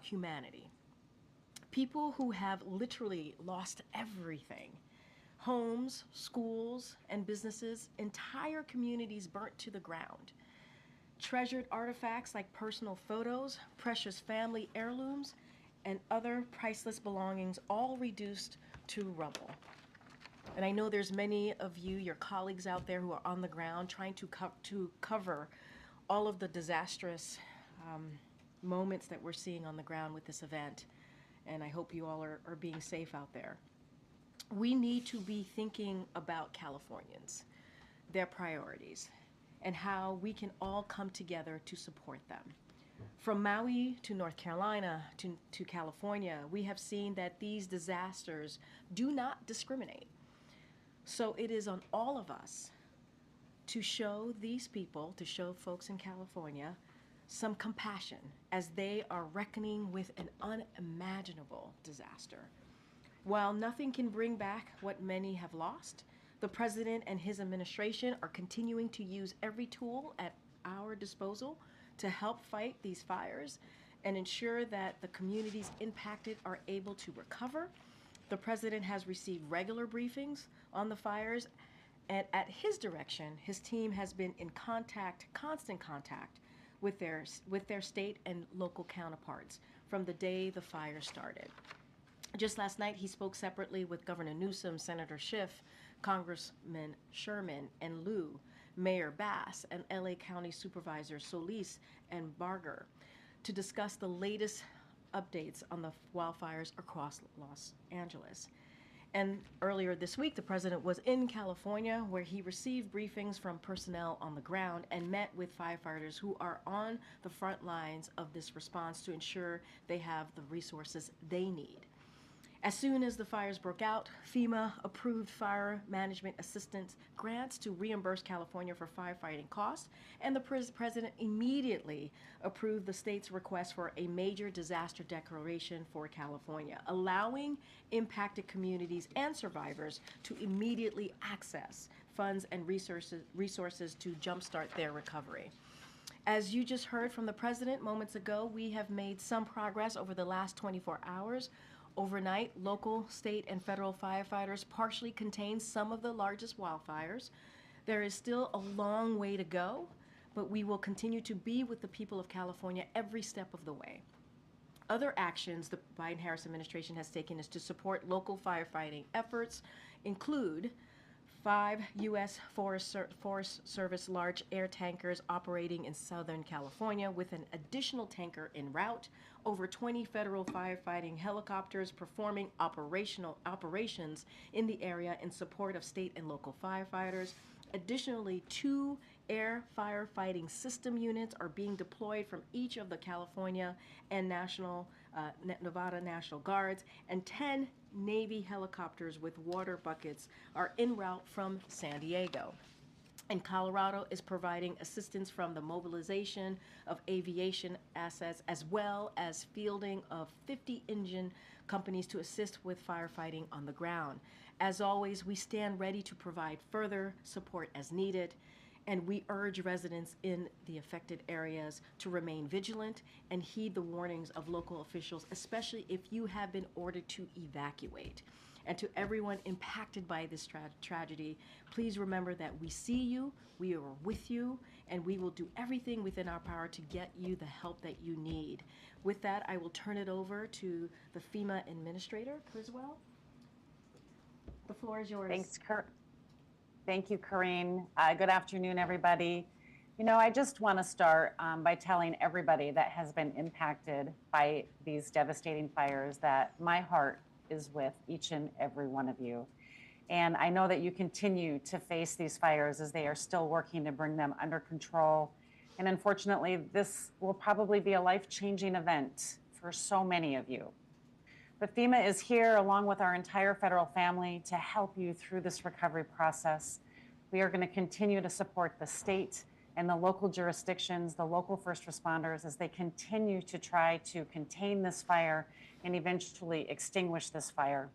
humanity. People who have literally lost everything. Homes, schools, and businesses, entire communities burnt to the ground. Treasured artifacts like personal photos, precious family heirlooms, and other priceless belongings all reduced to rubble. And I know there's many of you, your colleagues out there who are on the ground trying to cover all of the disastrous moments that we're seeing on the ground with this event. And I hope you all are being safe out there. We need to be thinking about Californians, their priorities, and how we can all come together to support them. From Maui to North Carolina to California, we have seen that these disasters do not discriminate. So it is on all of us to show these people, to show folks in California, some compassion as they are reckoning with an unimaginable disaster. While nothing can bring back what many have lost, the president and his administration are continuing to use every tool at our disposal to help fight these fires and ensure that the communities impacted are able to recover. The president has received regular briefings on the fires, and at his direction, his team has been in constant contact with their state and local counterparts from the day the fire started. Just last night, he spoke separately with Governor Newsom, Senator Schiff, Congressman Sherman and Lieu, Mayor Bass, and LA County Supervisors Solis and Barger to discuss the latest updates on the wildfires across Los Angeles. And earlier this week, the president was in California, where he received briefings from personnel on the ground and met with firefighters who are on the front lines of this response to ensure they have the resources they need. As soon as the fires broke out, FEMA approved fire management assistance grants to reimburse California for firefighting costs, and the president immediately approved the state's request for a major disaster declaration for California, allowing impacted communities and survivors to immediately access funds and resources to jumpstart their recovery. As you just heard from the president moments ago, we have made some progress over the last 24 hours. Overnight, local, state, and federal firefighters partially contained some of the largest wildfires. There is still a long way to go, but we will continue to be with the people of California every step of the way. Other actions the Biden-Harris administration has taken is to support local firefighting efforts include 5 U.S. Forest Service large air tankers operating in Southern California with an additional tanker en route, over 20 federal firefighting helicopters performing operations in the area in support of state and local firefighters. Additionally, 2 air firefighting system units are being deployed from each of the California and Nevada National Guards, and 10 Navy helicopters with water buckets are en route from San Diego. And Colorado is providing assistance from the mobilization of aviation assets as well as fielding of 50 engine companies to assist with firefighting on the ground. As always, we stand ready to provide further support as needed, and we urge residents in the affected areas to remain vigilant and heed the warnings of local officials, especially if you have been ordered to evacuate. And to everyone impacted by this tragedy, please remember that we see you, we are with you, and we will do everything within our power to get you the help that you need. With that, I will turn it over to the FEMA administrator, Criswell. The floor is yours. Thank you, Corrine. Good afternoon, everybody. You know, I just want to start by telling everybody that has been impacted by these devastating fires that my heart is with each and every one of you. And I know that you continue to face these fires as they are still working to bring them under control. And unfortunately, this will probably be a life-changing event for so many of you. But FEMA is here along with our entire federal family to help you through this recovery process. We are going to continue to support the state and the local jurisdictions, the local first responders, as they continue to try to contain this fire and eventually extinguish this fire.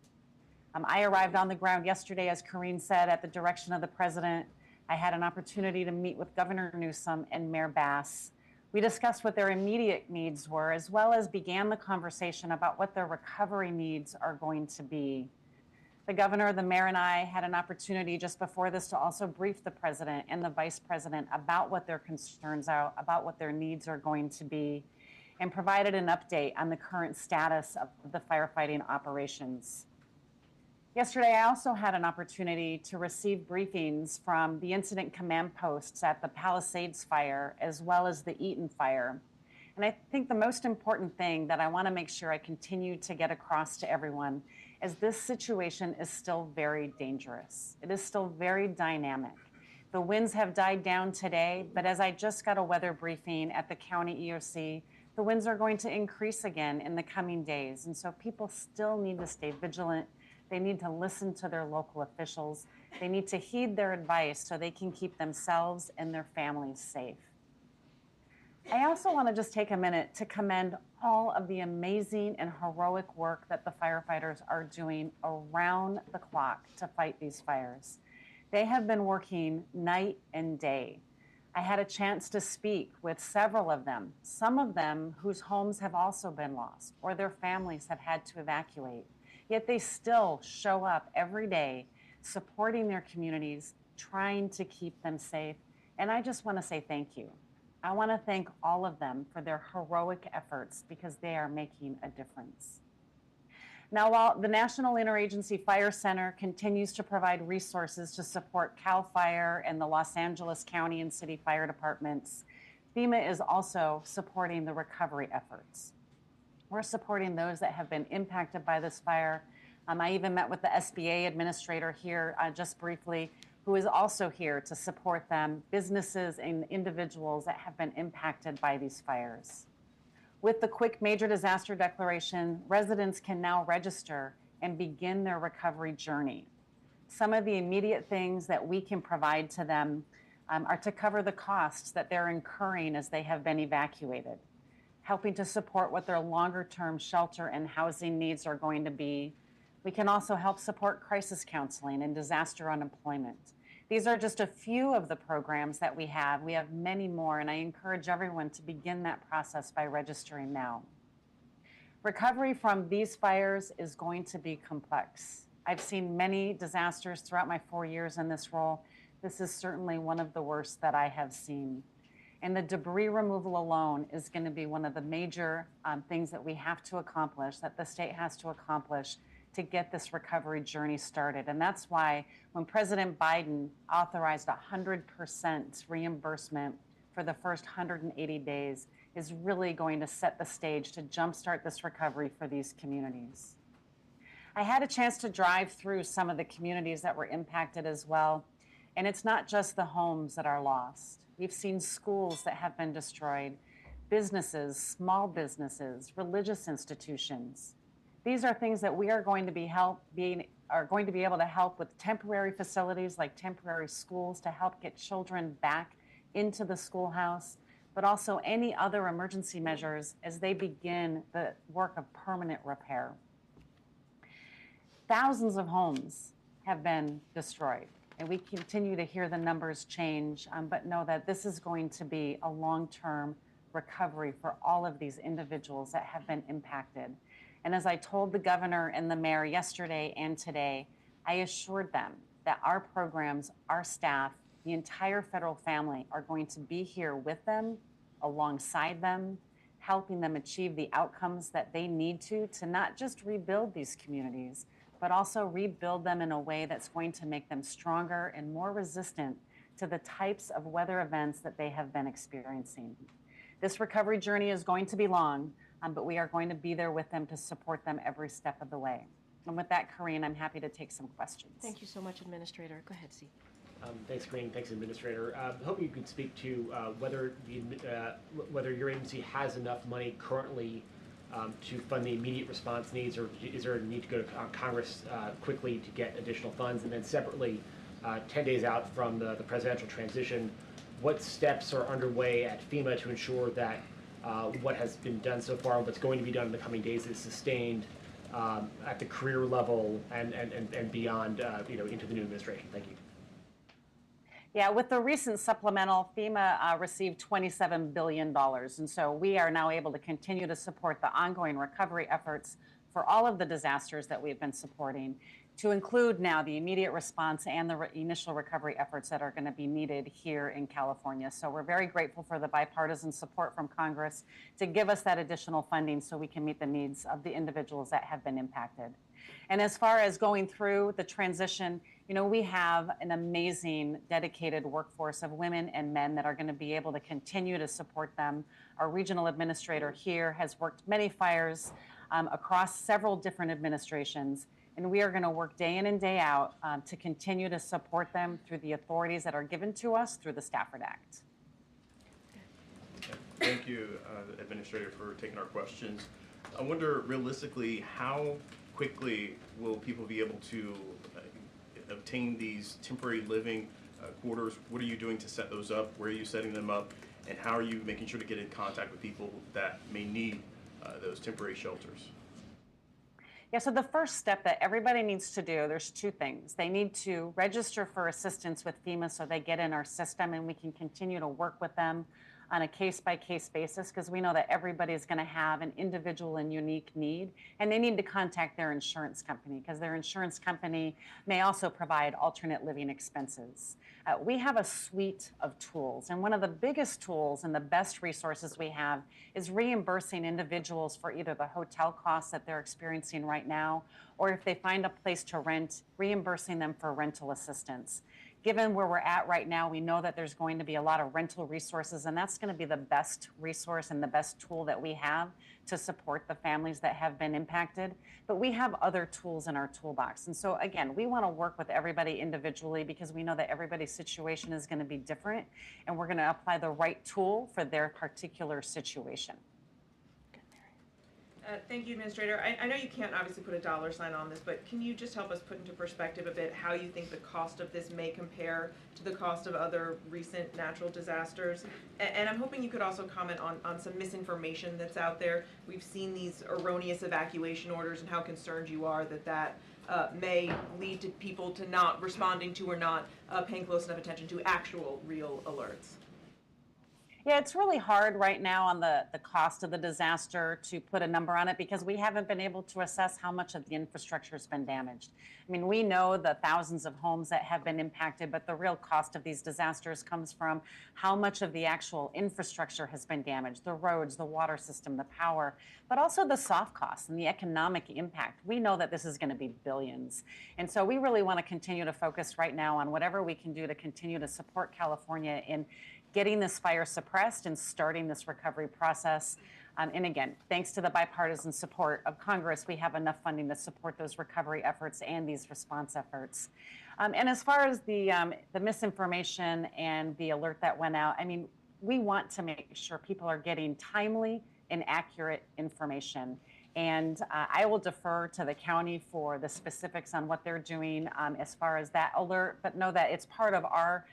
I arrived on the ground yesterday, as Corrine said, at the direction of the president. I had an opportunity to meet with Governor Newsom and Mayor Bass. We discussed what their immediate needs were, as well as began the conversation about what their recovery needs are going to be. The governor, the mayor, and I had an opportunity just before this to also brief the president and the vice president about what their concerns are, about what their needs are going to be, and provided an update on the current status of the firefighting operations. Yesterday, I also had an opportunity to receive briefings from the incident command posts at the Palisades fire, as well as the Eaton fire. And I think the most important thing that I want to make sure I continue to get across to everyone is this situation is still very dangerous. It is still very dynamic. The winds have died down today, but as I just got a weather briefing at the county EOC, the winds are going to increase again in the coming days. And so people still need to stay vigilant. They need to listen to their local officials. They need to heed their advice so they can keep themselves and their families safe. I also want to just take a minute to commend all of the amazing and heroic work that the firefighters are doing around the clock to fight these fires. They have been working night and day. I had a chance to speak with several of them, some of them whose homes have also been lost or their families have had to evacuate. Yet they still show up every day, supporting their communities, trying to keep them safe. And I just want to say thank you. I want to thank all of them for their heroic efforts because they are making a difference. Now, while the National Interagency Fire Center continues to provide resources to support CAL FIRE and the Los Angeles County and City Fire Departments, FEMA is also supporting the recovery efforts. We're supporting those that have been impacted by this fire. I even met with the SBA administrator here just briefly, who is also here to support them, businesses and individuals that have been impacted by these fires. With the quick major disaster declaration, residents can now register and begin their recovery journey. Some of the immediate things that we can provide to them are to cover the costs that they're incurring as they have been evacuated, helping to support what their longer-term shelter and housing needs are going to be. We can also help support crisis counseling and disaster unemployment. These are just a few of the programs that we have. We have many more, and I encourage everyone to begin that process by registering now. Recovery from these fires is going to be complex. I've seen many disasters throughout my 4 years in this role. This is certainly one of the worst that I have seen. And the debris removal alone is going to be one of the major things that we have to accomplish, that the state has to accomplish to get this recovery journey started. And that's why when President Biden authorized 100% reimbursement for the first 180 days is really going to set the stage to jumpstart this recovery for these communities. I had a chance to drive through some of the communities that were impacted as well. And it's not just the homes that are lost. We've seen schools that have been destroyed, businesses, small businesses, religious institutions. These are things that we are going to be able to help with temporary facilities like temporary schools to help get children back into the schoolhouse, but also any other emergency measures as they begin the work of permanent repair. Thousands of homes have been destroyed, and we continue to hear the numbers change, but know that this is going to be a long-term recovery for all of these individuals that have been impacted. And as I told the governor and the mayor yesterday and today, I assured them that our programs, our staff, the entire federal family are going to be here with them, alongside them, helping them achieve the outcomes that they need to not just rebuild these communities, but also rebuild them in a way that's going to make them stronger and more resistant to the types of weather events that they have been experiencing. This recovery journey is going to be long, but we are going to be there with them to support them every step of the way. And with that, Corinne, I'm happy to take some questions. Thank you so much, Administrator. Go ahead, C. Thanks, Corinne. Thanks, Administrator. Hoping you could speak to whether your agency has enough money currently to fund the immediate response needs, or is there a need to go to Congress quickly to get additional funds? And then separately, 10 days out from the presidential transition, what steps are underway at FEMA to ensure that what has been done so far, what's going to be done in the coming days, is sustained at the career level and beyond, into the new administration? Thank you. Yeah, with the recent supplemental, FEMA received $27 billion. And so we are now able to continue to support the ongoing recovery efforts for all of the disasters that we've been supporting, to include now the immediate response and the initial recovery efforts that are going to be needed here in California. So we're very grateful for the bipartisan support from Congress to give us that additional funding so we can meet the needs of the individuals that have been impacted. And as far as going through the transition, you know, we have an amazing dedicated workforce of women and men that are going to be able to continue to support them. Our regional administrator here has worked many fires across several different administrations, and we are going to work day in and day out to continue to support them through the authorities that are given to us through the Stafford Act. Thank you, Administrator, for taking our questions. I wonder, realistically, how quickly will people be able to obtain these temporary living quarters? What are you doing to set those up? Where are you setting them up? And how are you making sure to get in contact with people that may need those temporary shelters? Yeah, so the first step that everybody needs to do, there's two things. They need to register for assistance with FEMA so they get in our system and we can continue to work with them on a case-by-case basis, because we know that everybody is going to have an individual and unique need, and they need to contact their insurance company because their insurance company may also provide alternate living expenses. We have a suite of tools, and one of the biggest tools and the best resources we have is reimbursing individuals for either the hotel costs that they're experiencing right now, or if they find a place to rent, reimbursing them for rental assistance. Given where we're at right now, we know that there's going to be a lot of rental resources, and that's going to be the best resource and the best tool that we have to support the families that have been impacted. But we have other tools in our toolbox. And so, again, we want to work with everybody individually because we know that everybody's situation is going to be different, and we're going to apply the right tool for their particular situation. Thank you, Administrator. I know you can't obviously put a dollar sign on this, but can you just help us put into perspective a bit how you think the cost of this may compare to the cost of other recent natural disasters? And I'm hoping you could also comment on some misinformation that's out there. We've seen these erroneous evacuation orders and how concerned you are that may lead to people to not responding to or not paying close enough attention to actual real alerts. Yeah, it's really hard right now on the cost of the disaster to put a number on it because we haven't been able to assess how much of the infrastructure has been damaged. I mean, we know the thousands of homes that have been impacted, but the real cost of these disasters comes from how much of the actual infrastructure has been damaged, the roads, the water system, the power, but also the soft costs and the economic impact. We know that this is going to be billions. And so we really want to continue to focus right now on whatever we can do to continue to support California in getting this fire suppressed and starting this recovery process. And again, thanks to the bipartisan support of Congress, we have enough funding to support those recovery efforts and these response efforts. And as far as the misinformation and the alert that went out, I mean, we want to make sure people are getting timely and accurate information. And I will defer to the county for the specifics on what they're doing as far as that alert, but know that it's part of our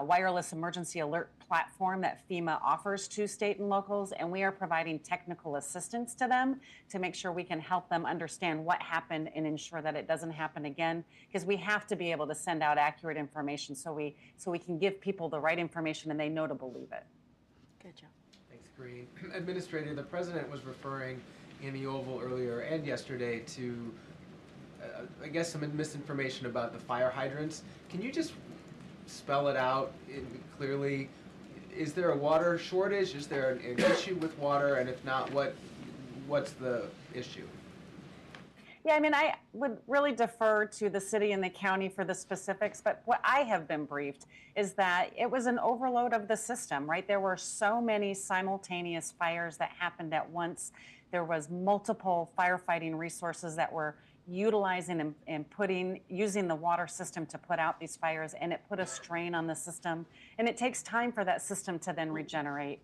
wireless emergency alert platform that FEMA offers to state and locals, and we are providing technical assistance to them to make sure we can help them understand what happened and ensure that it doesn't happen again, because we have to be able to send out accurate information so we can give people the right information and they know to believe it. Good job. Thanks, Green. Administrator, the President was referring in the Oval earlier and yesterday to, I guess, some misinformation about the fire hydrants. Can you just spell it out clearly? Is there a water shortage? Is there an issue with water? And if not, what's the issue? Yeah, I mean, I would really defer to the city and the county for the specifics, but what I have been briefed is that it was an overload of the system, right? There were so many simultaneous fires that happened at once. There was multiple firefighting resources that were utilizing and using the water system to put out these fires, and it put a strain on the system, and it takes time for that system to then regenerate.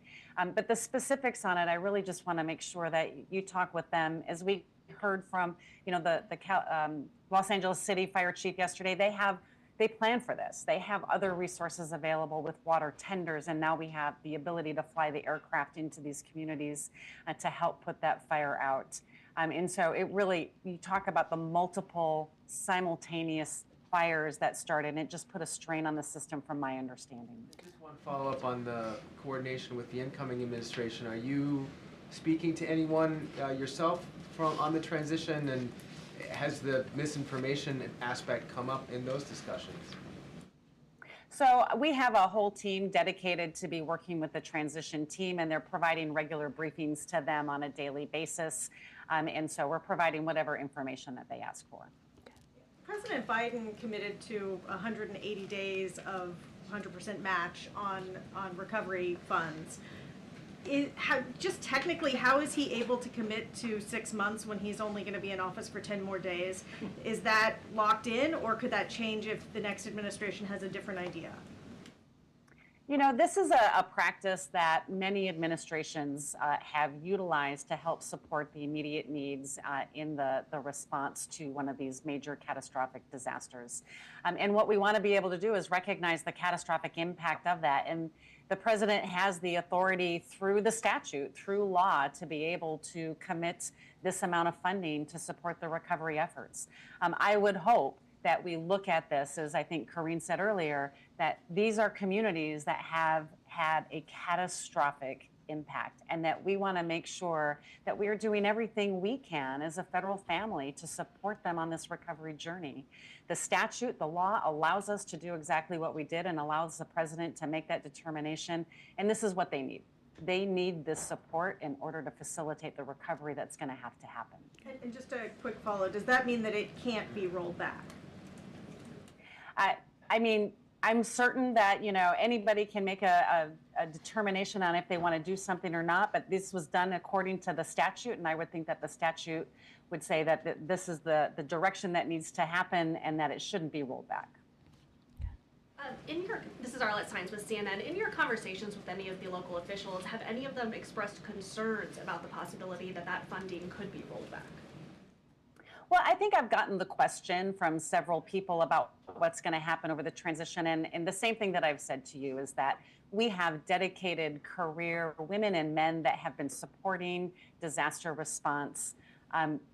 But the specifics on it, I really just want to make sure that you talk with them. As we heard from, you know, the Los Angeles City Fire Chief yesterday, they plan for this. They have other resources available with water tenders, and now we have the ability to fly the aircraft into these communities to help put that fire out. And so it really, you talk about the multiple simultaneous fires that started, and it just put a strain on the system from my understanding. Just one follow-up on the coordination with the incoming administration. Are you speaking to anyone yourself on the transition, and has the misinformation aspect come up in those discussions? So we have a whole team dedicated to be working with the transition team, and they're providing regular briefings to them on a daily basis. And so we're providing whatever information that they ask for. President Biden committed to 180 days of 100% match on recovery funds. Just technically, how is he able to commit to 6 months when he's only going to be in office for 10 more days? Is that locked in, or could that change if the next administration has a different idea? You know, this is a practice that many administrations have utilized to help support the immediate needs in the response to one of these major catastrophic disasters. And what we want to be able to do is recognize the catastrophic impact of that. And the president has the authority through the statute, through law, to be able to commit this amount of funding to support the recovery efforts. I would hope that we look at this, as I think Corinne said earlier, that these are communities that have had a catastrophic impact, and that we want to make sure that we are doing everything we can as a federal family to support them on this recovery journey. The statute, the law, allows us to do exactly what we did and allows the president to make that determination, and this is what they need. They need this support in order to facilitate the recovery that's going to have to happen. And just a quick follow, does that mean that it can't be rolled back? I mean, I'm certain that, you know, anybody can make a determination on if they want to do something or not, but this was done according to the statute, and I would think that the statute would say that this is the direction that needs to happen and that it shouldn't be rolled back. This is Arlette Sines with CNN. In your conversations with any of the local officials, have any of them expressed concerns about the possibility that that funding could be rolled back? Well, I think I've gotten the question from several people about what's going to happen over the transition. And the same thing that I've said to you is that we have dedicated career women and men that have been supporting disaster response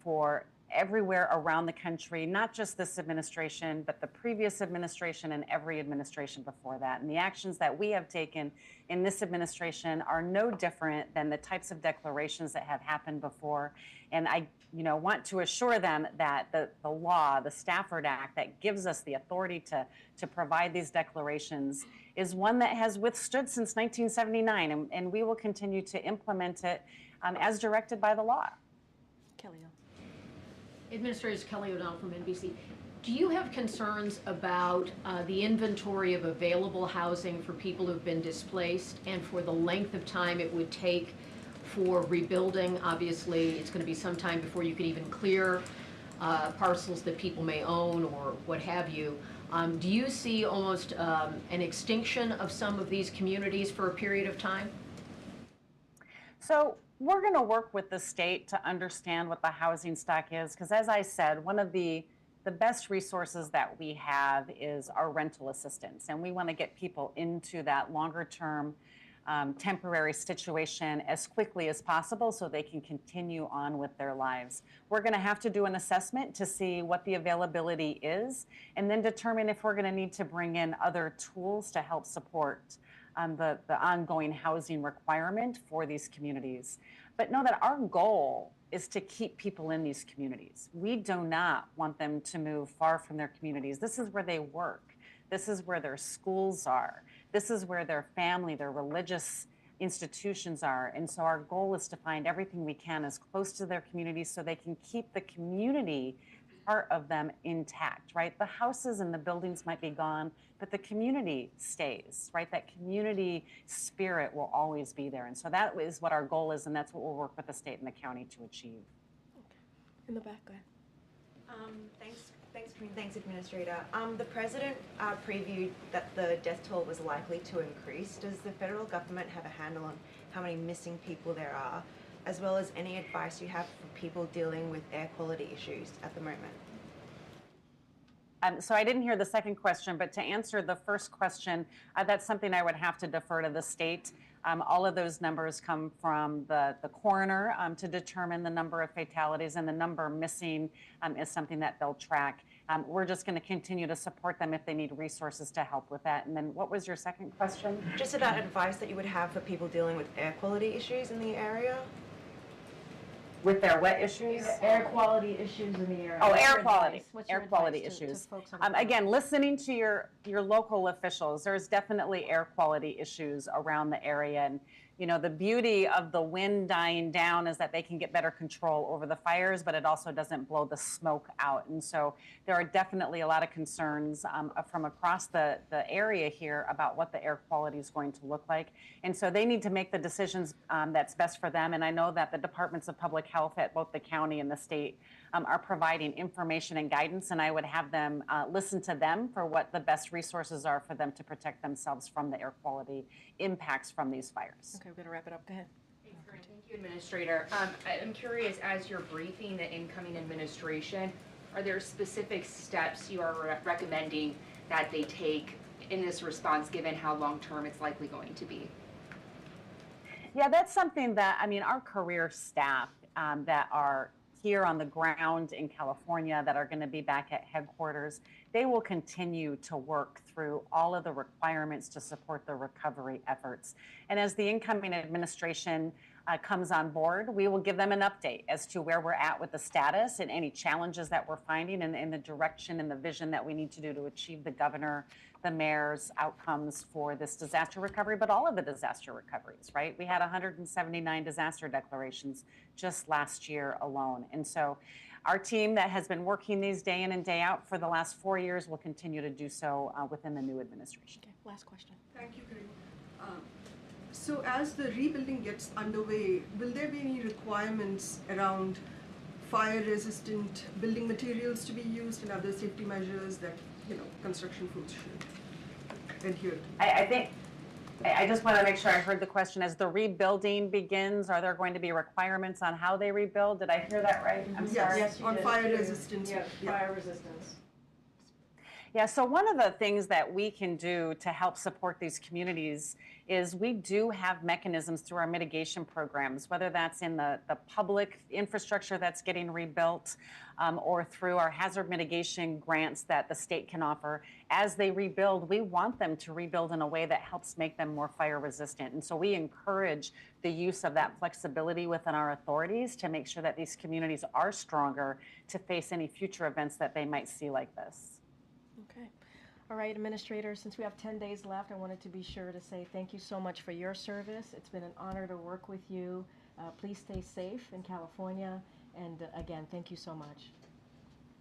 for everywhere around the country, not just this administration, but the previous administration and every administration before that. And the actions that we have taken in this administration are no different than the types of declarations that have happened before. And I want to assure them that the law, the Stafford Act, that gives us the authority to provide these declarations is one that has withstood since 1979, and we will continue to implement it as directed by the law. Kelly. Administrator Kelly O'Donnell from NBC. Do you have concerns about the inventory of available housing for people who've been displaced and for the length of time it would take for rebuilding? Obviously, it's going to be some time before you can even clear parcels that people may own or what have you. Do you see almost an extinction of some of these communities for a period of time? So we're going to work with the state to understand what the housing stock is, because as I said, one of the best resources that we have is our rental assistance, and we want to get people into that longer term temporary situation as quickly as possible so they can continue on with their lives. We're going to have to do an assessment to see what the availability is, and then determine if we're going to need to bring in other tools to help support the ongoing housing requirement for these communities. But know that our goal is to keep people in these communities. We do not want them to move far from their communities. This is where they work. This is where their schools are. This is where their family, their religious institutions are. And so our goal is to find everything we can as close to their communities so they can keep the community part of them intact, right? The houses and the buildings might be gone, but the community stays, right? That community spirit will always be there. And so that is what our goal is, and that's what we'll work with the state and the county to achieve. In the back, go ahead. Thanks, Corinne. Thanks, Administrator. The President previewed that the death toll was likely to increase. Does the federal government have a handle on how many missing people there are, as well as any advice you have for people dealing with air quality issues at the moment? So I didn't hear the second question, but to answer the first question, that's something I would have to defer to the state. All of those numbers come from the coroner to determine the number of fatalities, and the number missing is something that they'll track. We're just going to continue to support them if they need resources to help with that. And then what was your second question? Just about advice that you would have for people dealing with air quality issues in the area? With their what issues? Air quality issues in the area. Oh, What's air your quality, advice? What's your air quality advice to issues. folks on the phone? Again, listening to your local officials, there's definitely air quality issues around the area. And, you know, the beauty of the wind dying down is that they can get better control over the fires, but it also doesn't blow the smoke out. And so there are definitely a lot of concerns from across the area here about what the air quality is going to look like. And so they need to make the decisions that's best for them. And I know that the departments of public health at both the county and the state are providing information and guidance, and I would have them listen to them for what the best resources are for them to protect themselves from the air quality impacts from these fires. Okay, we're going to wrap it up. Go ahead. Thanks, Corinne. Thank you, Administrator. I'm curious, as you're briefing the incoming administration, are there specific steps you are recommending that they take in this response, given how long-term it's likely going to be? Yeah, that's something that, I mean, our career staff that are here on the ground in California that are going to be back at headquarters, they will continue to work through all of the requirements to support the recovery efforts. And as the incoming administration comes on board, we will give them an update as to where we're at with the status and any challenges that we're finding and the direction and the vision that we need to do to achieve the governor, the mayor's outcomes for this disaster recovery, but all of the disaster recoveries, right? We had 179 disaster declarations just last year alone. And so our team that has been working these day in and day out for the last 4 years will continue to do so within the new administration. Okay, last question. Thank you, Corinne. So as the rebuilding gets underway, will there be any requirements around fire-resistant building materials to be used and other safety measures that, you know, construction crews should adhere to? I just want to make sure I heard the question. As the rebuilding begins, are there going to be requirements on how they rebuild? Did I hear that right? I'm sorry. Yes, on fire resistance. Yeah, fire resistance. Yeah, so one of the things that we can do to help support these communities is we do have mechanisms through our mitigation programs, whether that's in the public infrastructure that's getting rebuilt or through our hazard mitigation grants that the state can offer. As they rebuild, we want them to rebuild in a way that helps make them more fire resistant. And so we encourage the use of that flexibility within our authorities to make sure that these communities are stronger to face any future events that they might see like this. Okay. All right, Administrator, since we have 10 days left, I wanted to be sure to say thank you so much for your service. It's been an honor to work with you. Please stay safe in California. And again, thank you so much.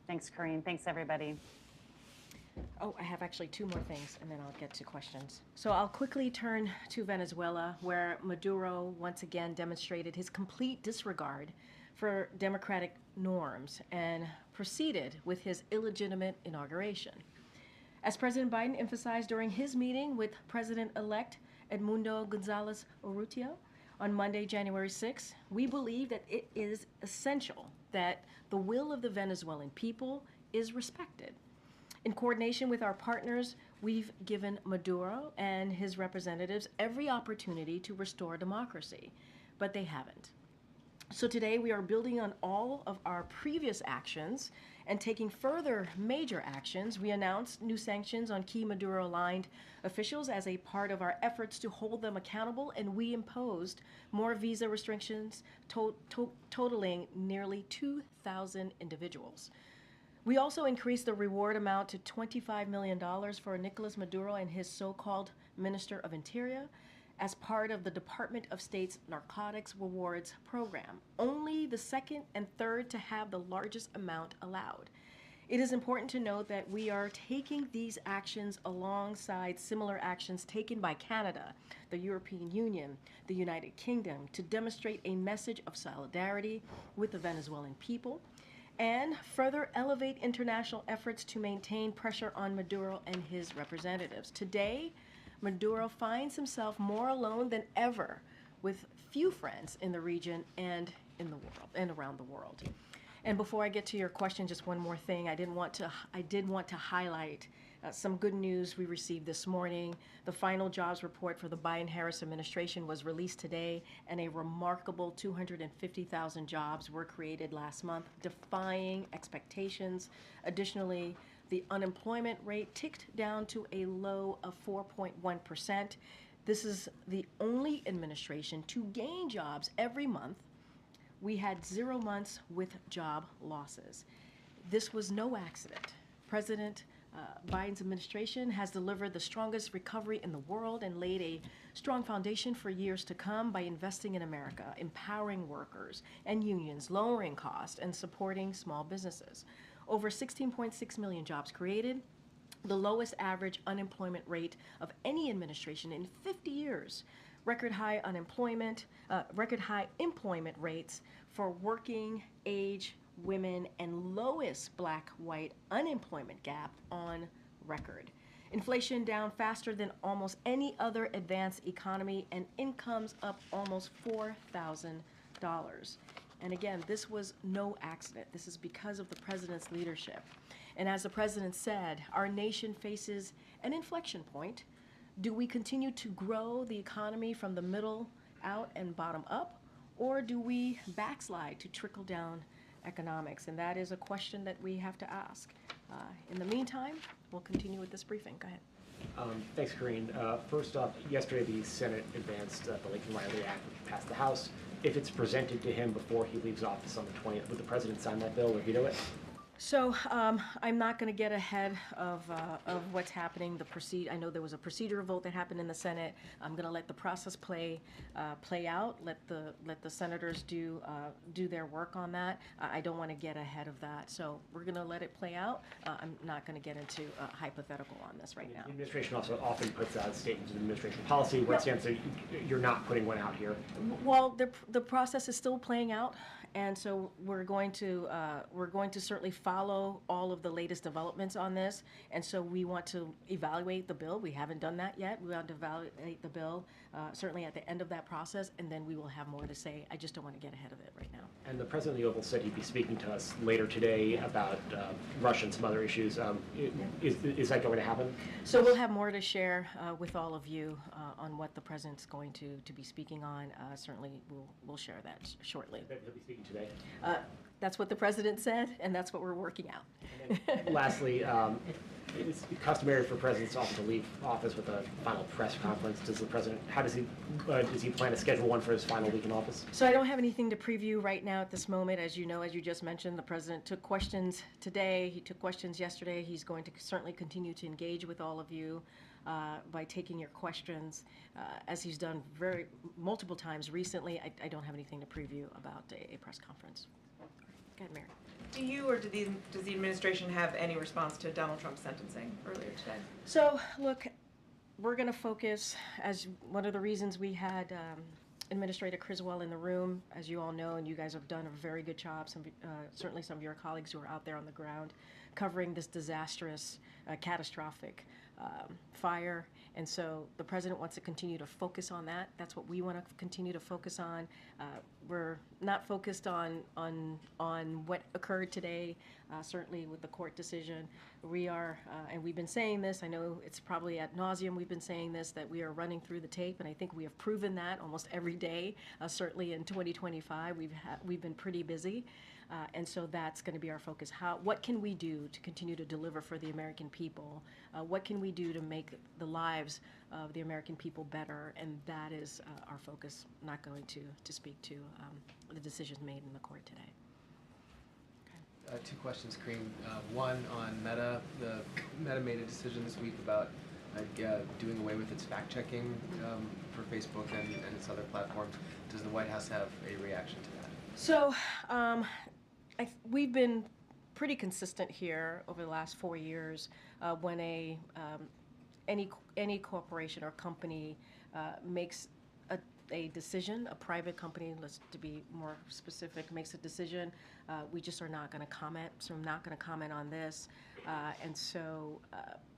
Thanks, Corinne. Thanks, everybody. Oh, I have actually two more things, and then I'll get to questions. So I'll quickly turn to Venezuela, where Maduro once again demonstrated his complete disregard for democratic norms and proceeded with his illegitimate inauguration. As President Biden emphasized during his meeting with President-elect Edmundo Gonzalez Urrutia on Monday, January 6, we believe that it is essential that the will of the Venezuelan people is respected. In coordination with our partners, we've given Maduro and his representatives every opportunity to restore democracy, but they haven't. So today we are building on all of our previous actions and taking further major actions. We announced new sanctions on key Maduro-aligned officials as a part of our efforts to hold them accountable, and we imposed more visa restrictions totaling nearly 2,000 individuals. We also increased the reward amount to $25 million for Nicolas Maduro and his so-called Minister of Interior as part of the Department of State's Narcotics Rewards program, only the second and third to have the largest amount allowed. It is important to note that we are taking these actions alongside similar actions taken by Canada, the European Union, the United Kingdom to demonstrate a message of solidarity with the Venezuelan people and further elevate international efforts to maintain pressure on Maduro and his representatives. Today, Maduro finds himself more alone than ever, with few friends in the region and in the world and around the world. And before I get to your question, just one more thing. I did want to highlight Some good news we received this morning. The final jobs report for the Biden-Harris administration was released today, and a remarkable 250,000 jobs were created last month, defying expectations. Additionally, the unemployment rate ticked down to a low of 4.1%. This is the only administration to gain jobs every month. We had 0 months with job losses. This was no accident. President Biden's administration has delivered the strongest recovery in the world and laid a strong foundation for years to come by investing in America, empowering workers and unions, lowering costs, and supporting small businesses. Over 16.6 million jobs created, the lowest average unemployment rate of any administration in 50 years. Record high employment rates for working age women, and lowest black-white unemployment gap on record. Inflation down faster than almost any other advanced economy, and incomes up almost $4,000. And again, this was no accident. This is because of the president's leadership. And as the president said, our nation faces an inflection point. Do we continue to grow the economy from the middle out and bottom up, or do we backslide to trickle down economics? And that is a question that we have to ask. In the meantime, we'll continue with this briefing. Go ahead. Thanks, Corinne. First off, yesterday the Senate advanced the Lincoln-Riley Act, which passed the House. If it's presented to him before he leaves office on the 20th, would the president sign that bill or veto it? So I'm not going to get ahead of what's happening. I know there was a procedural vote that happened in the Senate. I'm going to let the process play out. Let the senators do their work on that. I don't want to get ahead of that. So we're going to let it play out. I'm not going to get into a hypothetical on this right now. The administration also often puts out statements of administration policy. What stance are you're not putting one out here? Well, the process is still playing out, and so we're going to certainly follow all of the latest developments on this, and so we want to evaluate the bill. We haven't done that yet. We want to evaluate the bill certainly at the end of that process, and then we will have more to say. I just don't want to get ahead of it right now. And the president of the Oval said he'd be speaking to us later today about Russia and some other issues. Is that going to happen? So we'll have more to share with all of you on what the president's going to be speaking on. Certainly, we'll share that shortly. He'll be speaking today. That's what the president said, and that's what we're working out. And lastly, it's customary for presidents often to leave office with a final press conference. Does the president, does he plan to schedule one for his final week in office? So I don't have anything to preview right now at this moment. As you know, as you just mentioned, the president took questions today. He took questions yesterday. He's going to certainly continue to engage with all of you by taking your questions, as he's done multiple times recently. I don't have anything to preview about a press conference. Go ahead, Mary. Do you or does the administration have any response to Donald Trump's sentencing earlier today? So, look, we're going to focus, as one of the reasons we had Administrator Criswell in the room, as you all know, and you guys have done a very good job, certainly some of your colleagues who are out there on the ground, covering this disastrous, catastrophic fire. And so the president wants to continue to focus on that. That's what we want to continue to focus on. We're not focused on what occurred today, certainly with the court decision. We are, and we've been saying this, I know it's probably ad nauseum, we've been saying this, that we are running through the tape, and I think we have proven that almost every day. Certainly in 2025, we've been pretty busy. And so that's going to be our focus. What can we do to continue to deliver for the American people? What can we do to make the lives of the American people better? And that is our focus. I'm not going to speak to the decisions made in the court today. Two questions, Kareem. One on Meta. The Meta made a decision this week about doing away with its fact-checking for Facebook and its other platforms. Does the White House have a reaction to that? So we've been pretty consistent here over the last 4 years. When any corporation or company makes a decision, a private company, to be more specific, makes a decision, we just are not going to comment. So I'm not going to comment on this, and so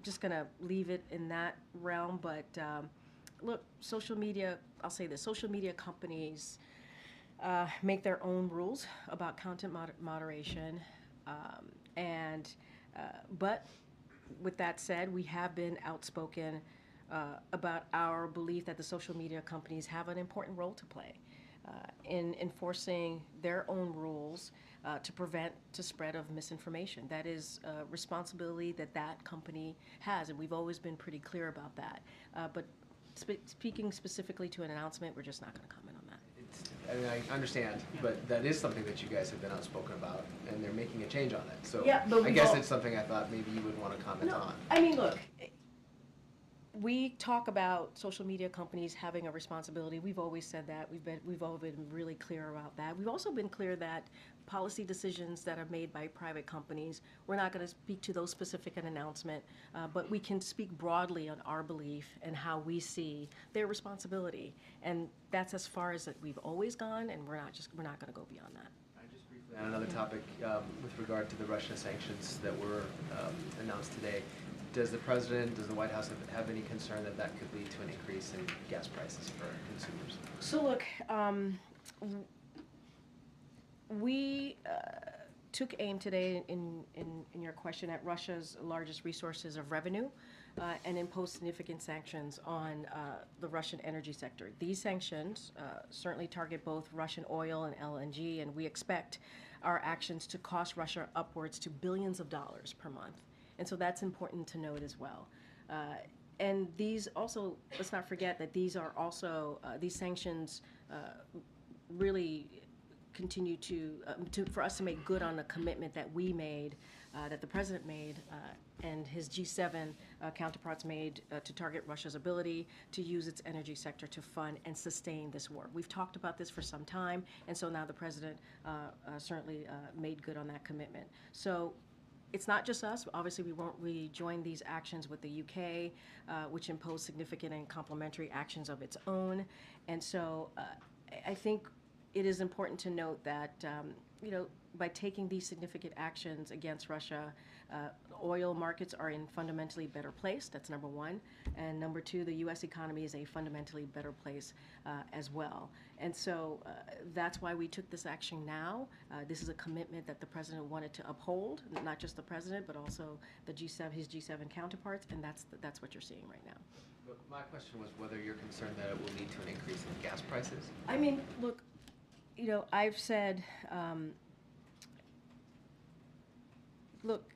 just going to leave it in that realm. But look, social media. I'll say this: social media companies make their own rules about content moderation, but with that said, we have been outspoken about our belief that the social media companies have an important role to play in enforcing their own rules to prevent the spread of misinformation. That is a responsibility that that company has, and we've always been pretty clear about that. But speaking specifically to an announcement, we're just not going to comment on that. I mean, I understand, but that is something that you guys have been outspoken about, and they're making a change on it. So Yeah, but I we guess all- it's something I thought maybe you would want to comment No, on. I mean, look, we talk about social media companies having a responsibility. We've always said that. We've all been really clear about that. We've also been clear that policy decisions that are made by private companies, we're not going to speak to those specific in announcement, but we can speak broadly on our belief and how we see their responsibility. And that's as far as that we've always gone, and we're not going to go beyond that. Just briefly on another topic, with regard to the Russia sanctions that were announced today, does the President, does the White House have any concern that that could lead to an increase in gas prices for consumers? So look, we took aim today in your question at Russia's largest resources of revenue and imposed significant sanctions on the Russian energy sector. These sanctions certainly target both Russian oil and LNG, and we expect our actions to cost Russia upwards to billions of dollars per month. And so that's important to note as well. And these also, let's not forget that these are also, these sanctions really continue for us to make good on the commitment that we made, that the President made, and his G7 counterparts made to target Russia's ability to use its energy sector to fund and sustain this war. We've talked about this for some time, and so now the President certainly made good on that commitment. So it's not just us. Obviously, we joined these actions with the UK, which imposed significant and complementary actions of its own. And so I think it is important to note that, by taking these significant actions against Russia, oil markets are in fundamentally better place. That's number one. And number two, the U.S. economy is a fundamentally better place as well. And so that's why we took this action now. This is a commitment that the President wanted to uphold, not just the President, but also the G7, his G7 counterparts, and that's what you're seeing right now. But my question was whether you're concerned that it will lead to an increase in gas prices. I mean, look, I've said, look,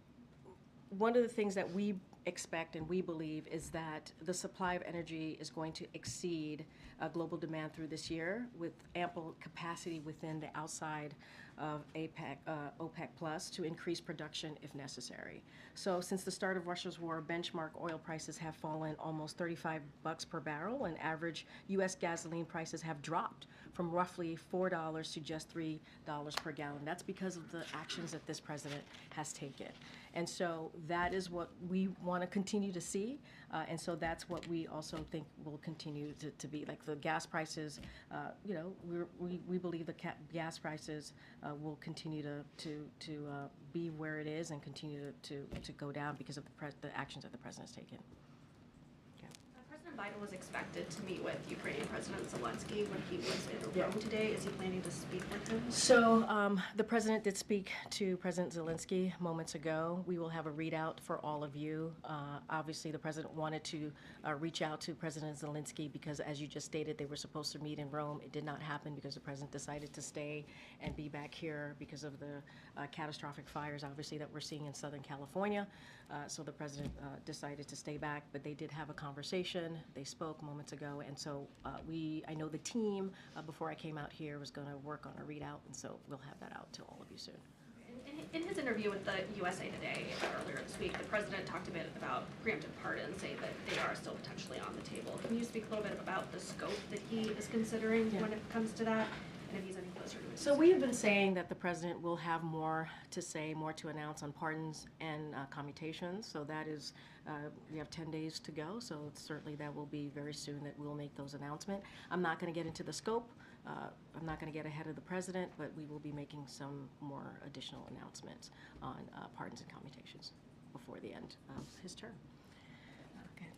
one of the things that we expect and we believe is that the supply of energy is going to exceed global demand through this year with ample capacity within the outside of OPEC Plus to increase production if necessary. So since the start of Russia's war, benchmark oil prices have fallen almost $35 per barrel, and average U.S. gasoline prices have dropped from roughly $4 to just $3 per gallon. That's because of the actions that this President has taken. And so that is what we want to continue to see. And so that's what we also think will continue to be. Like the gas prices, we believe the gas prices will continue to be where it is and continue to go down because of the actions that the President has taken. President Biden was expected to meet with Ukrainian President Zelensky when he was in Rome today. Is he planning to speak with him? So the President did speak to President Zelensky moments ago. We will have a readout for all of you. Obviously, the President wanted to reach out to President Zelensky because, as you just stated, they were supposed to meet in Rome. It did not happen because the President decided to stay and be back here because of the catastrophic fires, obviously, that we're seeing in Southern California. So the President decided to stay back, but they did have a conversation. They spoke moments ago, and so I know the team, before I came out here, was going to work on a readout, and so we'll have that out to all of you soon. In his interview with the USA Today earlier this week, the President talked a bit about preemptive pardons, saying that they are still potentially on the table. Can you speak a little bit about the scope that he is considering when it comes to that, and if he's any closer to it? So we have been saying that the President will have more to say, more to announce on pardons and commutations. So that is, we have 10 days to go. So certainly that will be very soon that we'll make those announcements. I'm not going to get into the scope. I'm not going to get ahead of the President, but we will be making some more additional announcements on pardons and commutations before the end of his term. Okay.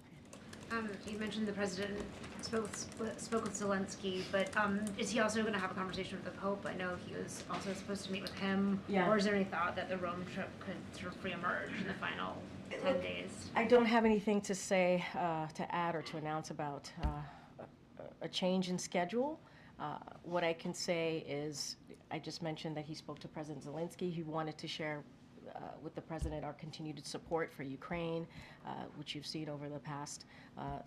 You mentioned the president spoke with Zelensky, but is he also going to have a conversation with the Pope? I know he was also supposed to meet with him. Yeah. Or is there any thought that the Rome trip could sort of reemerge in the final 10 days? I don't have anything to say, to add or to announce about a change in schedule. What I can say is, I just mentioned that he spoke to President Zelensky. He wanted to share with the president our continued support for Ukraine, which you've seen over the past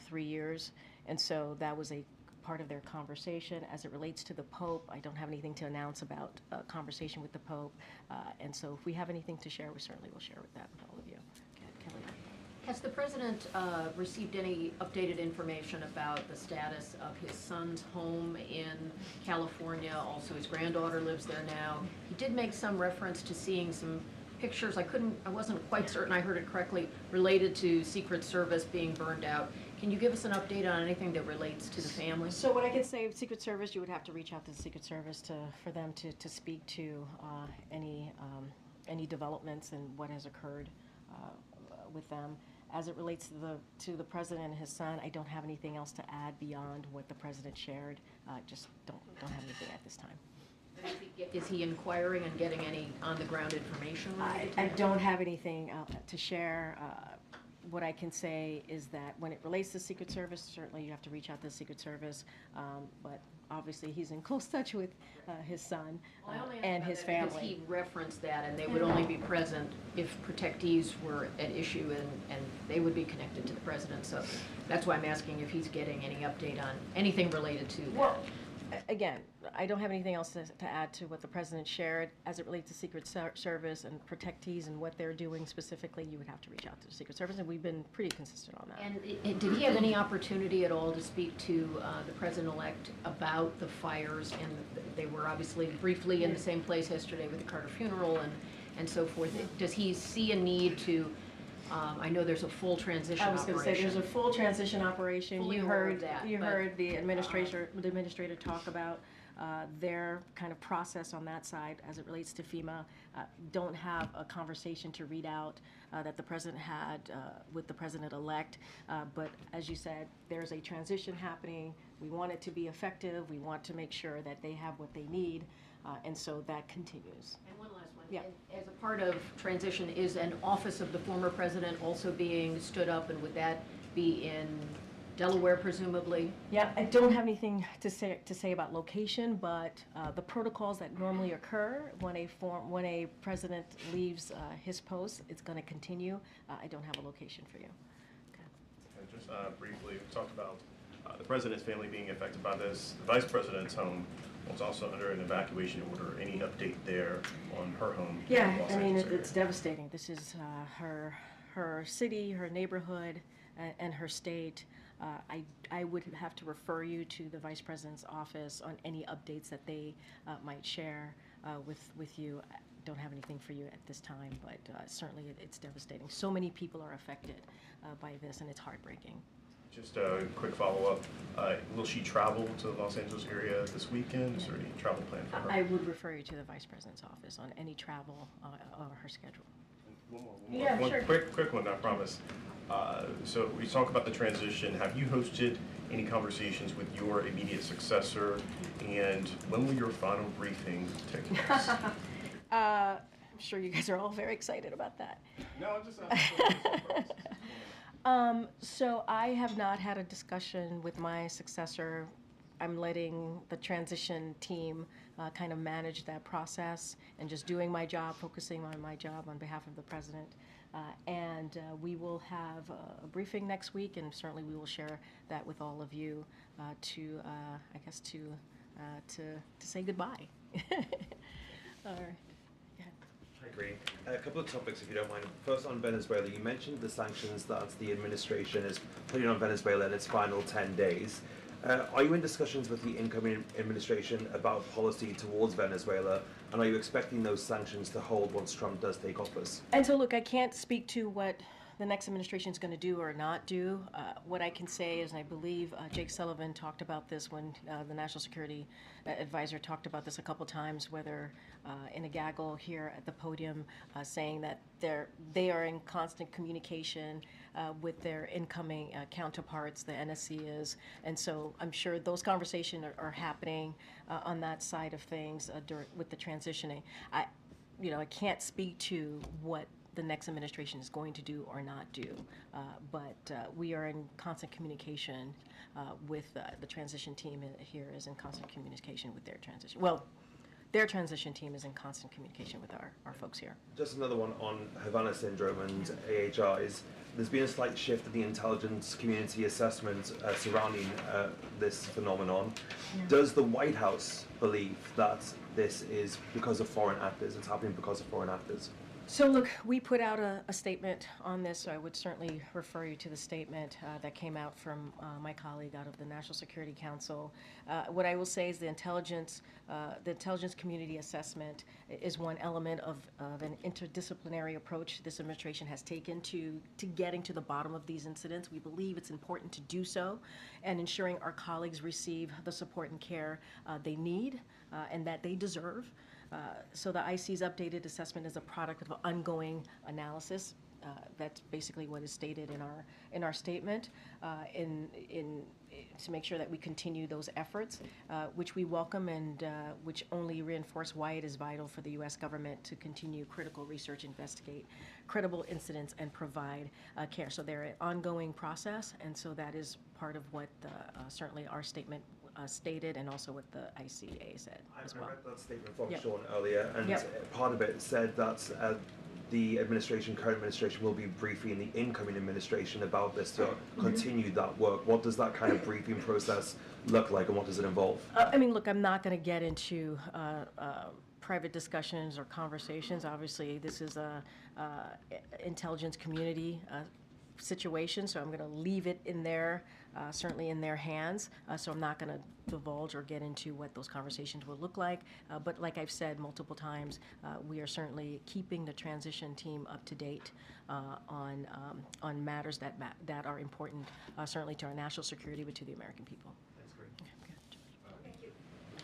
3 years. And so that was a part of their conversation. As it relates to the Pope, I don't have anything to announce about a conversation with the Pope. And so if we have anything to share, we certainly will share with that with all of you. Kelly. Has the president received any updated information about the status of his son's home in California? Also, his granddaughter lives there now. He did make some reference to seeing some pictures. I wasn't quite certain I heard it correctly, related to Secret Service being burned out. Can you give us an update on anything that relates to the family? So what I can say, Secret Service, you would have to reach out to the Secret Service for them to speak to any developments and what has occurred with them. As it relates to the president and his son, I don't have anything else to add beyond what the president shared. Just don't have anything at this time. Is he inquiring and getting any on-the-ground information related to I that? don't have anything to share. What I can say is that when it relates to Secret Service, certainly you have to reach out to the Secret Service, but obviously he's in close touch with his son Well, I only asked and about his that because family. he referenced that, and they would only be present if protectees were at issue, and they would be connected to the president. So that's why I'm asking if he's getting any update on anything related to that. Well, again, I don't have anything else to add to what the president shared. As it relates to Secret Service and protectees and what they're doing specifically, you would have to reach out to the Secret Service, and we've been pretty consistent on that. And did he have any opportunity at all to speak to the president-elect about the fires? And they were obviously briefly in the same place yesterday with the Carter funeral and so forth. Does he see a need to, I know there's a full transition I was operation. going to say, there's a full transition operation. Fully You aware of heard, that, you but, heard the administrator talk about their kind of process on that side as it relates to FEMA. Don't have a conversation to read out that the president had with the president-elect. But as you said, there's a transition happening. We want it to be effective. We want to make sure that they have what they need. And so that continues. And one last one. Yeah. And as a part of transition, is an office of the former president also being stood up, and would that be in Delaware presumably? Yeah, I don't have anything to say about location, but the protocols that normally occur when a president leaves his post, it's going to continue. I don't have a location for you. And just briefly, we talked about the president's family being affected by this. The vice president's home was also under an evacuation order. Any update there on her home? in Yeah, the Los I mean, Angeles area? it's devastating. This is her city, her neighborhood, and her state. I would have to refer you to the vice president's office on any updates that they might share with you. I don't have anything for you at this time, but certainly it's devastating. So many people are affected by this, and it's heartbreaking. Just a quick follow-up. Will she travel to the Los Angeles area this weekend? Is there any travel plan for her? I would refer you to the vice president's office on any travel or her schedule. One more. Yeah, One sure. quick one, I promise. So we talk about the transition. Have you hosted any conversations with your immediate successor? And when will your final briefing take place? I'm sure you guys are all very excited about that. No, I'm just So I have not had a discussion with my successor. I'm letting the transition team kind of manage that process and just doing my job, focusing on my job on behalf of the president. And we will have a briefing next week, and certainly we will share that with all of you to say goodbye. All right. I agree. A couple of topics, if you don't mind. First, on Venezuela, you mentioned the sanctions that the administration is putting on Venezuela in its final 10 days. Are you in discussions with the incoming administration about policy towards Venezuela, and are you expecting those sanctions to hold once Trump does take office? And so, look, I can't speak to what the next administration is going to do or not do. What I can say is, and I believe Jake Sullivan talked about this when the National Security Advisor talked about this a couple times, whether in a gaggle here at the podium, saying that they are in constant communication with their incoming counterparts, the NSC is. And so I'm sure those conversations are happening on that side of things with the transitioning. I can't speak to what the next administration is going to do or not do, but we are in constant communication with the transition team here is in constant communication with their transition. Well, their transition team is in constant communication with our folks here. Just another one on Havana syndrome and AHIs. There's been a slight shift in the intelligence community assessment surrounding this phenomenon. Yeah. Does the White House believe that this is because of foreign actors? It's happening because of foreign actors? So look, we put out a statement on this, so I would certainly refer you to the statement that came out from my colleague out of the National Security Council. What I will say is the intelligence community assessment is one element of an interdisciplinary approach this administration has taken to getting to the bottom of these incidents. We believe it's important to do so and ensuring our colleagues receive the support and care they need and that they deserve. So the IC's updated assessment is a product of ongoing analysis. That's basically what is stated in our statement, to make sure that we continue those efforts, which we welcome and which only reinforce why it is vital for the U.S. government to continue critical research, investigate credible incidents, and provide care. So they're an ongoing process, and so that is part of what certainly our statement stated, and also what the ICA said as well. I read that statement from Yep. Sean earlier, and Yep. part of it said that the current administration will be briefing the incoming administration about this to continue that work. What does that kind of briefing process look like, and what does it involve? I mean, look, I'm not going to get into private discussions or conversations. Obviously, this is a intelligence community situation, so I'm going to leave it in there, certainly in their hands. So I'm not going to divulge or get into what those conversations will look like. But like I've said multiple times, we are certainly keeping the transition team up to date on matters that are important, certainly to our national security, but to the American people. That's great. Okay, good.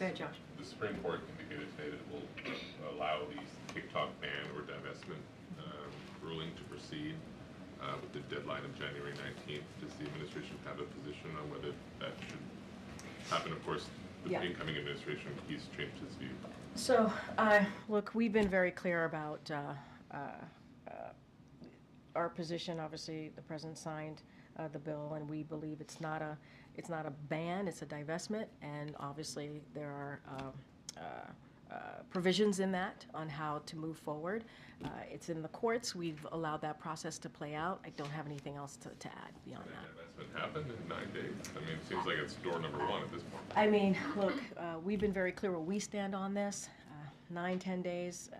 Go ahead, Josh. The Supreme Court indicated today that it will allow these TikTok ban or divestment ruling to proceed with the deadline of January 19th. Does the administration have a position on whether that should happen? Of course, the Yeah. incoming administration, he's changed his view. So, look, we've been very clear about our position. Obviously, the president signed the bill, and we believe it's not a ban; it's a divestment. And obviously, there are provisions in that on how to move forward. It's in the courts. We've allowed that process to play out. I don't have anything else to add beyond Can that. that divestment happen in 9 days? I mean, it seems like it's door number one at this point. I mean, look, we've been very clear where we stand on this. 9-10 days,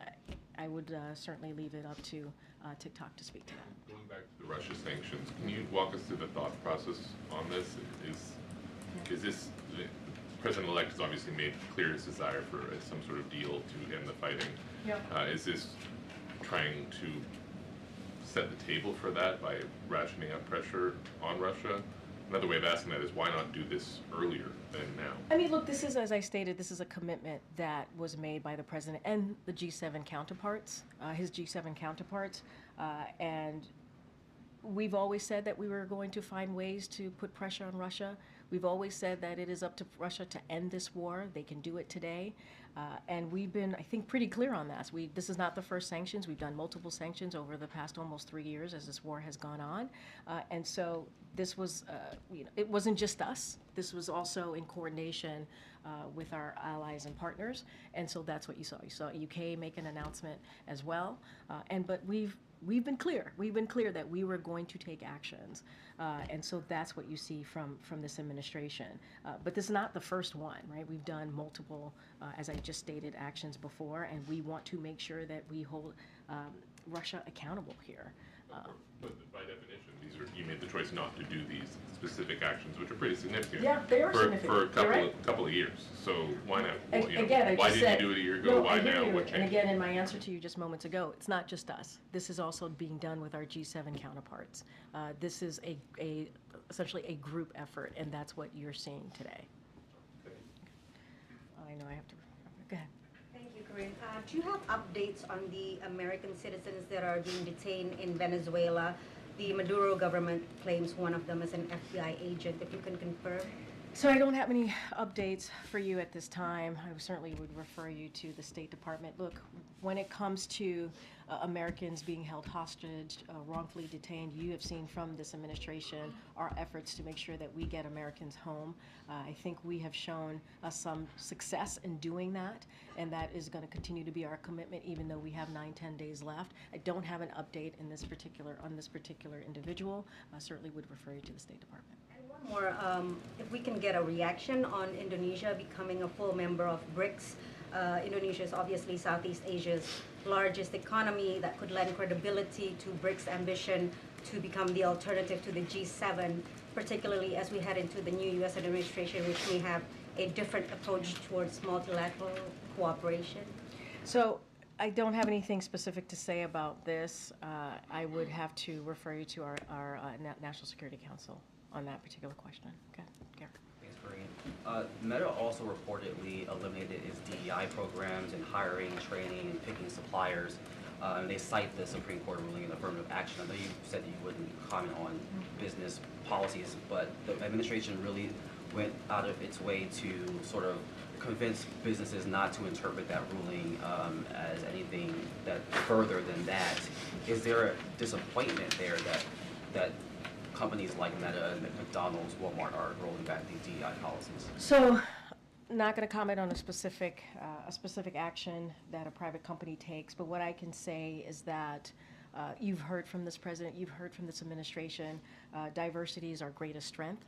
I would certainly leave it up to TikTok to speak to that. Going back to the Russia sanctions, can you walk us through the thought process on this? Is this, the President-elect has obviously made clear his desire for some sort of deal to end the fighting. Yeah. Is this trying to set the table for that by rationing up pressure on Russia? Another way of asking that is, why not do this earlier than now? I mean, look, this is, as I stated, this is a commitment that was made by the president and the G7 counterparts, his G7 counterparts, and we've always said that we were going to find ways to put pressure on Russia. We've always said that it is up to Russia to end this war. They can do it today. And we've been, I think, pretty clear on that. This is not the first sanctions. We've done multiple sanctions over the past almost 3 years as this war has gone on. And so this was, it wasn't just us. This was also in coordination with our allies and partners. And so that's what you saw. You saw UK make an announcement as well. But we've been clear. We've been clear that we were going to take actions. And so that's what you see from this administration. But this is not the first one, right? We've done multiple, as I just stated, actions before, and we want to make sure that we hold Russia accountable here. But by definition, you made the choice not to do these specific actions, which are pretty significant. Yeah, they are for significant. a You're right. couple of years. So why not? Again, I why just didn't said, you do it a year ago? no, Why I hear now? you. What changed? And again, in my answer to you just moments ago, it's not just us. This is also being done with our G7 counterparts. This is essentially a group effort, and that's what you're seeing today. I know I have to. Go ahead. Thank you, Corinne. Do you have updates on the American citizens that are being detained in Venezuela? the Maduro government claims one of them is an FBI agent. If you can confirm. So I don't have any updates for you at this time. I certainly would refer you to the State Department. Look, when it comes to Americans being held hostage, wrongfully detained, you have seen from this administration our efforts to make sure that we get Americans home. I think we have shown some success in doing that, and that is going to continue to be our commitment, even though we have 9-10 days left. I don't have an update on this particular individual. I certainly would refer you to the State Department. More, if we can get a reaction on Indonesia becoming a full member of BRICS. Indonesia is obviously Southeast Asia's largest economy that could lend credibility to BRICS' ambition to become the alternative to the G7, particularly as we head into the new U.S. administration, which may have a different approach towards multilateral cooperation. So I don't have anything specific to say about this. I would have to refer you to our National Security Council on that particular question. Okay, Garrett. Thanks, Corinne. Meta also reportedly eliminated its DEI programs and hiring, training, and picking suppliers. They cite the Supreme Court ruling in affirmative action. I know you said that you wouldn't comment on business policies, but the administration really went out of its way to sort of convince businesses not to interpret that ruling as anything that further than that. Is there a disappointment there that companies like Meta and McDonald's, Walmart are rolling back these DEI policies? So, not going to comment on a specific action that a private company takes, but what I can say is that you've heard from this president, you've heard from this administration, diversity is our greatest strength.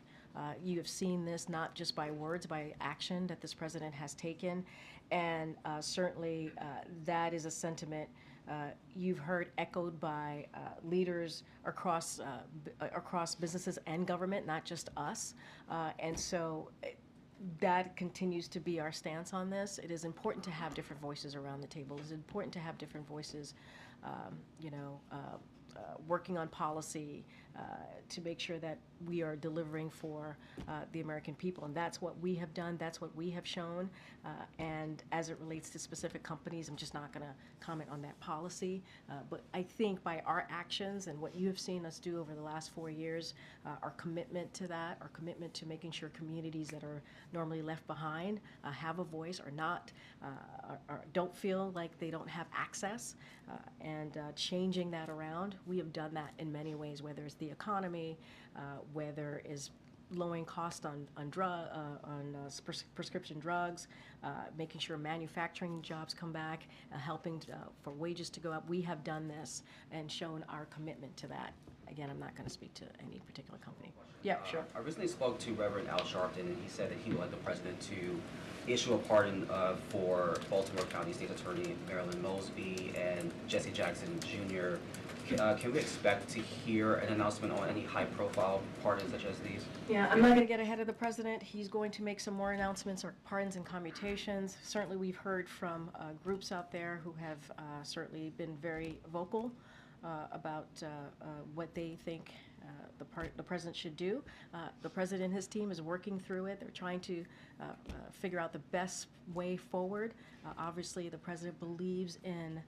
You have seen this not just by words, by action that this president has taken, and certainly that is a sentiment you've heard echoed by leaders across businesses and government, not just us. And so that continues to be our stance on this. It is important to have different voices around the table. It's important to have different voices, working on policy to make sure that we are delivering for the American people. And that's what we have done. That's what we have shown. And as it relates to specific companies, I'm just not going to comment on that policy. But I think by our actions and what you have seen us do over the last 4 years, our commitment to that, our commitment to making sure communities that are normally left behind have a voice, or not, don't feel like they don't have access, and changing that around. We have done that in many ways, whether it's the economy, whether it's lowering cost on prescription drugs, making sure manufacturing jobs come back, helping for wages to go up. We have done this and shown our commitment to that. Again, I'm not going to speak to any particular company. Yeah, sure. I recently spoke to Reverend Al Sharpton, and he said that he would like the president to issue a pardon for Baltimore County State Attorney Marilyn Mosby and Jesse Jackson Jr. Can we expect to hear an announcement on any high-profile pardons such as these? Yeah, I'm not going to get ahead of the president. He's going to make some more announcements or pardons and commutations. Certainly, we've heard from groups out there who have certainly been very vocal about what they think the president should do. The president and his team is working through it. They're trying to figure out the best way forward. Obviously, the president believes in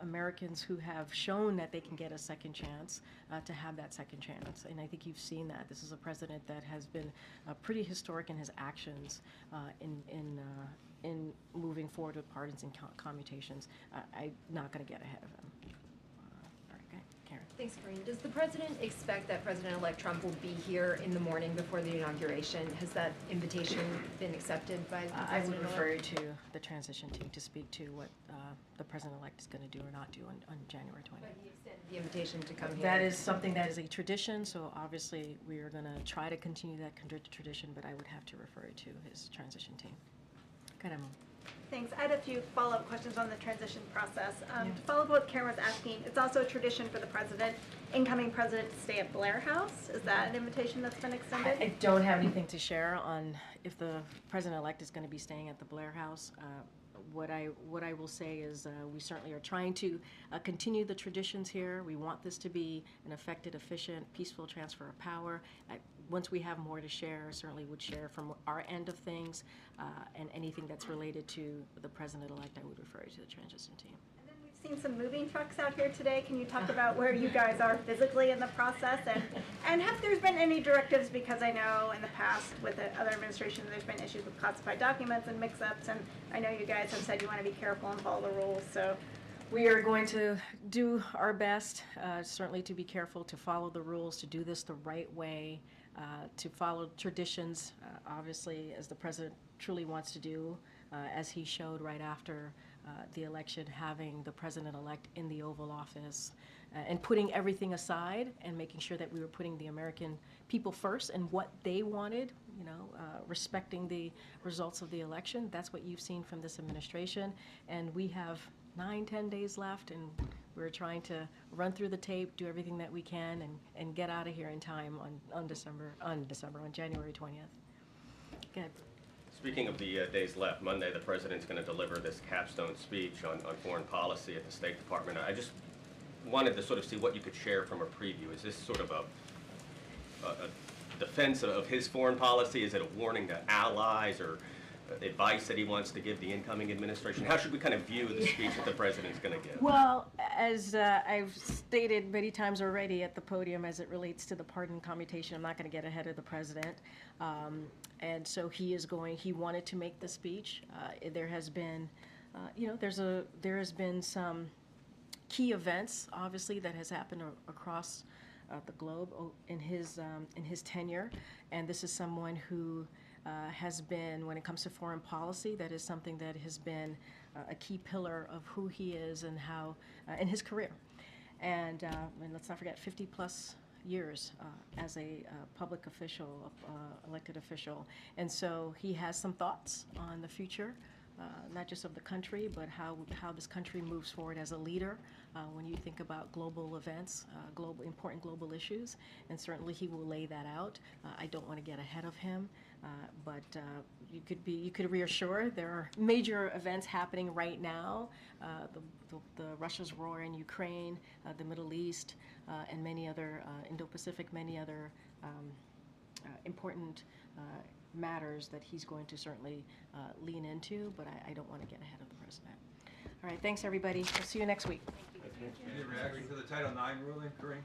Americans who have shown that they can get a second chance to have that second chance. And I think you've seen that. This is a president that has been pretty historic in his actions in moving forward with pardons and commutations. I'm not going to get ahead of him. Thanks, Corinne. Does the president expect that President-elect Trump will be here in the morning before the inauguration? Has that invitation been accepted by the president? I would refer you to the transition team to speak to what the president-elect is going to do or not do on January 20th. But he extended the invitation to come here. That is something that is a tradition, so obviously we are going to try to continue that tradition, but I would have to refer you to his transition team. Go ahead, Emily. Thanks. I had a few follow-up questions on the transition process. To follow up what Karen was asking, it's also a tradition for the president, incoming president, to stay at Blair House. Is that an invitation that's been extended? I don't have anything to share on if the president-elect is going to be staying at the Blair House. What I will say is we certainly are trying to continue the traditions here. We want this to be an effective, efficient, peaceful transfer of power. Once we have more to share, certainly would share from our end of things, and anything that's related to the president-elect, I would refer you to the transition team. And then we've seen some moving trucks out here today. Can you talk about where you guys are physically in the process, and have there been any directives? Because I know in the past with the other administration, there's been issues with classified documents and mix-ups, and I know you guys have said you want to be careful and follow the rules. So we are going to do our best, certainly to be careful, to follow the rules, to do this the right way, to follow traditions, obviously, as the president truly wants to do, as he showed right after the election, having the president-elect in the Oval Office, and putting everything aside and making sure that we were putting the American people first and what they wanted, respecting the results of the election. That's what you've seen from this administration. And we have 9-10 days left, and we're trying to run through the tape, do everything that we can, and get out of here in time on January 20th. Good. Speaking of the days left, Monday the president's going to deliver this capstone speech on foreign policy at the State Department. I just wanted to sort of see what you could share from a preview. Is this sort of a defense of his foreign policy? Is it a warning to allies, or advice that he wants to give the incoming administration? How should we kind of view the speech that the president's going to give? Well, as I've stated many times already at the podium, as it relates to the pardon commutation, I'm not going to get ahead of the president. And so he wanted to make the speech. There has been, there has been some key events, obviously, that has happened across the globe in his tenure. And this is someone who has been, when it comes to foreign policy, that is something that has been a key pillar of who he is and how, in his career. And let's not forget, 50+ years as a public official, elected official. And so he has some thoughts on the future, not just of the country, but how this country moves forward as a leader when you think about global events, important global issues. And certainly he will lay that out. I don't want to get ahead of him, but you could reassure there are major events happening right now. The Russia's war in Ukraine, the Middle East, and many other Indo-Pacific, many other important matters that he's going to certainly lean into, but I don't want to get ahead of the president. All right, thanks everybody. We'll see you next week. Any reaction to the Title IX ruling, Kareem?